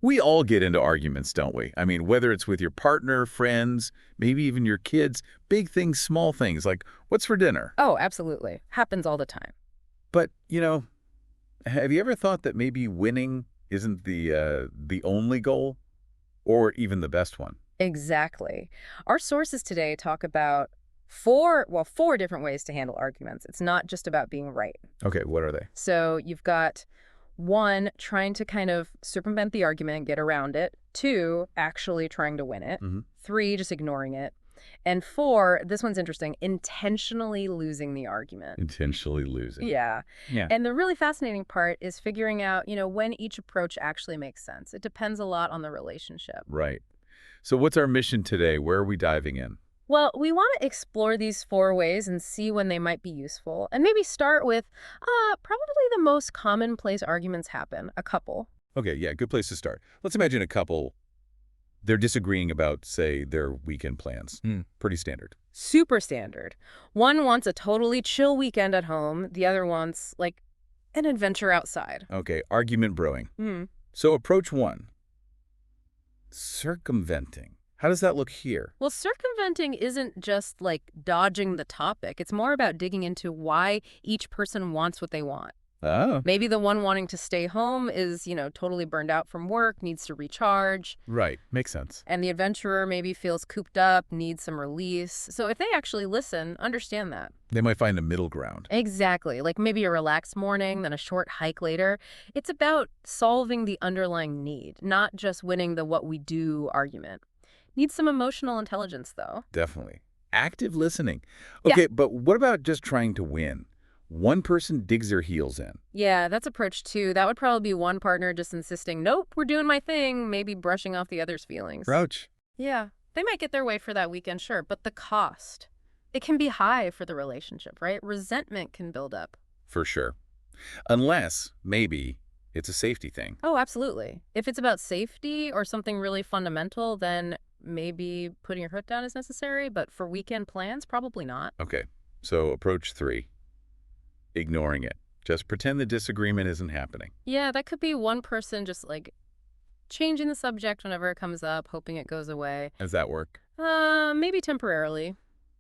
We all get into arguments, don't we? I mean, whether it's with your partner, friends, maybe even your kids, big things, small things, like what's for dinner? Oh, absolutely. Happens all the time. But, have you ever thought that maybe winning isn't the only goal or even the best one? Exactly. Our sources today talk about four different ways to handle arguments. It's not just about being right. Okay, what are they? So you've got one, trying to kind of circumvent the argument and get around it. Two, actually trying to win it. Mm-hmm. Three, just ignoring it. And four, this one's interesting, intentionally losing the argument. Intentionally losing. Yeah. Yeah. And the really fascinating part is figuring out, when each approach actually makes sense. It depends a lot on the relationship. Right. So what's our mission today? Where are we diving in? Well, we want to explore these four ways and see when they might be useful. And maybe start with probably the most commonplace arguments happen, a couple. Okay, yeah, good place to start. Let's imagine a couple, they're disagreeing about, say, their weekend plans. Pretty standard. Super standard. One wants a totally chill weekend at home. The other wants, like, an adventure outside. Okay, argument brewing. So approach one, circumventing. How does that look here? Well, circumventing isn't just like dodging the topic. It's more about digging into why each person wants what they want. Oh. Maybe the one wanting to stay home is, totally burned out from work, needs to recharge. Right, makes sense. And the adventurer maybe feels cooped up, needs some release. So if they actually listen, understand that. They might find a middle ground. Exactly. Like maybe a relaxed morning, then a short hike later. It's about solving the underlying need, not just winning the what we do argument. Needs some emotional intelligence, though. Definitely. Active listening. Okay, But what about just trying to win? One person digs their heels in. Yeah, that's approach two. That would probably be one partner just insisting, nope, we're doing my thing, maybe brushing off the other's feelings. Crouch. Yeah, they might get their way for that weekend, sure, but the cost, it can be high for the relationship, right? Resentment can build up. For sure. Unless, maybe, it's a safety thing. Oh, absolutely. If it's about safety or something really fundamental, then maybe putting your foot down is necessary, but for weekend plans, probably not. Okay, so approach three, ignoring it. Just pretend the disagreement isn't happening. Yeah, that could be one person just like changing the subject whenever it comes up, hoping it goes away. Does that work? Maybe temporarily,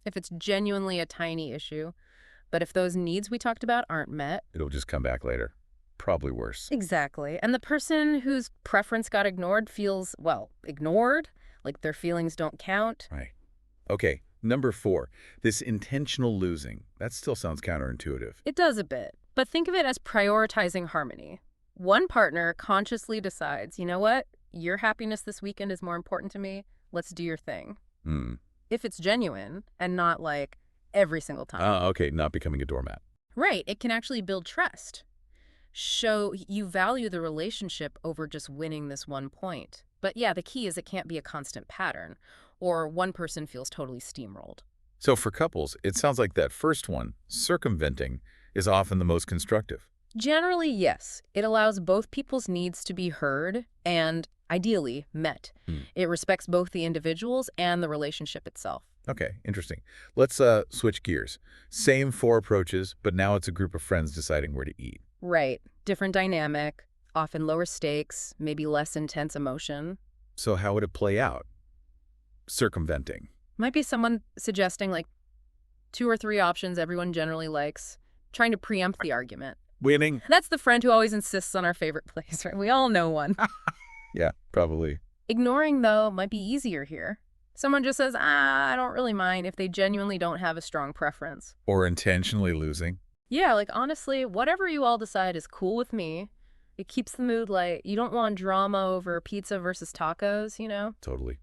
if it's genuinely a tiny issue. But if those needs we talked about aren't met, It'll just come back later. Probably worse. exactly. And the person whose preference got ignored feels, well, ignored, like their feelings don't count. Right. Okay, number four, this intentional losing. That still sounds counterintuitive. It does a bit, but think of it as prioritizing harmony. One partner consciously decides, you know what? Your happiness this weekend is more important to me. Let's do your thing. If it's genuine and not like every single time. Okay, not becoming a doormat. Right, it can actually build trust. Show you value the relationship over just winning this one point. But yeah, the key is it can't be a constant pattern, or one person feels totally steamrolled. So for couples, it sounds like that first one, circumventing, is often the most constructive. Generally, yes. It allows both people's needs to be heard and, ideally, met. It respects both the individuals and the relationship itself. Okay, interesting. Let's switch gears. Same four approaches, but now it's a group of friends deciding where to eat. Right. Different dynamic, often lower stakes, maybe less intense emotion. So how would it play out? Circumventing. Might be someone suggesting like 2 or 3 options everyone generally likes, trying to preempt the argument. Winning? That's the friend who always insists on our favorite place, right? We all know one. Yeah, probably. Ignoring, though, might be easier here. Someone just says, I don't really mind if they genuinely don't have a strong preference. Or intentionally losing. Yeah, like honestly, whatever you all decide is cool with me. It keeps the mood light. You don't want drama over pizza versus tacos, you know? Totally.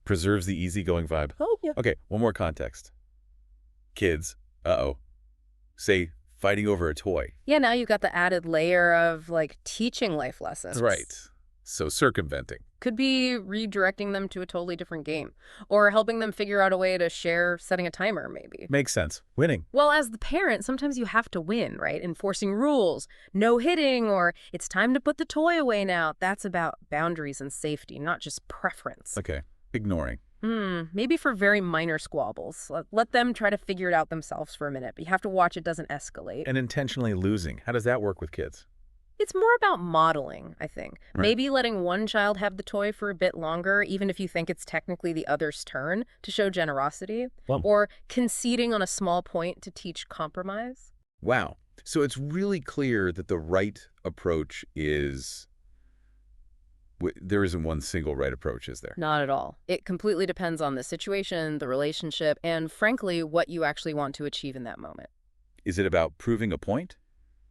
Preserves the easygoing vibe. Oh, yeah. Okay, one more context. Kids, say, fighting over a toy. Yeah, now you've got the added layer of, like, teaching life lessons. Right. So circumventing. Could be redirecting them to a totally different game. Or helping them figure out a way to share setting a timer, maybe. Makes sense. Winning. Well, as the parent, sometimes you have to win, right? Enforcing rules, no hitting, or it's time to put the toy away now. That's about boundaries and safety, not just preference. Okay. Ignoring. Maybe for very minor squabbles. Let them try to figure it out themselves for a minute, but you have to watch it doesn't escalate. And intentionally losing. How does that work with kids? It's more about modeling, I think. Right. Maybe letting one child have the toy for a bit longer, even if you think it's technically the other's turn, to show generosity. Well, Or conceding on a small point to teach compromise. wow. So it's really clear that the right approach is there isn't one single right approach, is there? Not at all. It completely depends on the situation, the relationship, and frankly, what you actually want to achieve in that moment. Is it about proving a point,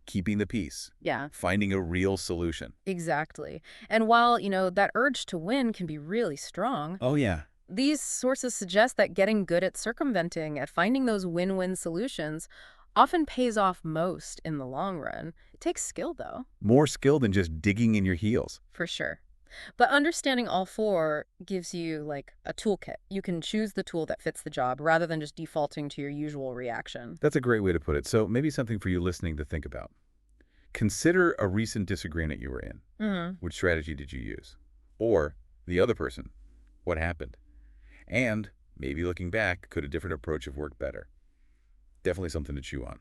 keeping the peace, Yeah, finding a real solution? exactly. And while, that urge to win can be really strong, Oh, yeah. these sources suggest that getting good at circumventing, at finding those win-win solutions, often pays off most in the long run. It takes skill, though, More skill than just digging in your heels. for sure. But understanding all four gives you, like, a toolkit. You can choose the tool that fits the job rather than just defaulting to your usual reaction. That's a great way to put it. So maybe something for you listening to think about. Consider a recent disagreement you were in. Mm-hmm. Which strategy did you use? Or the other person, what happened? And maybe looking back, could a different approach have worked better? Definitely something to chew on.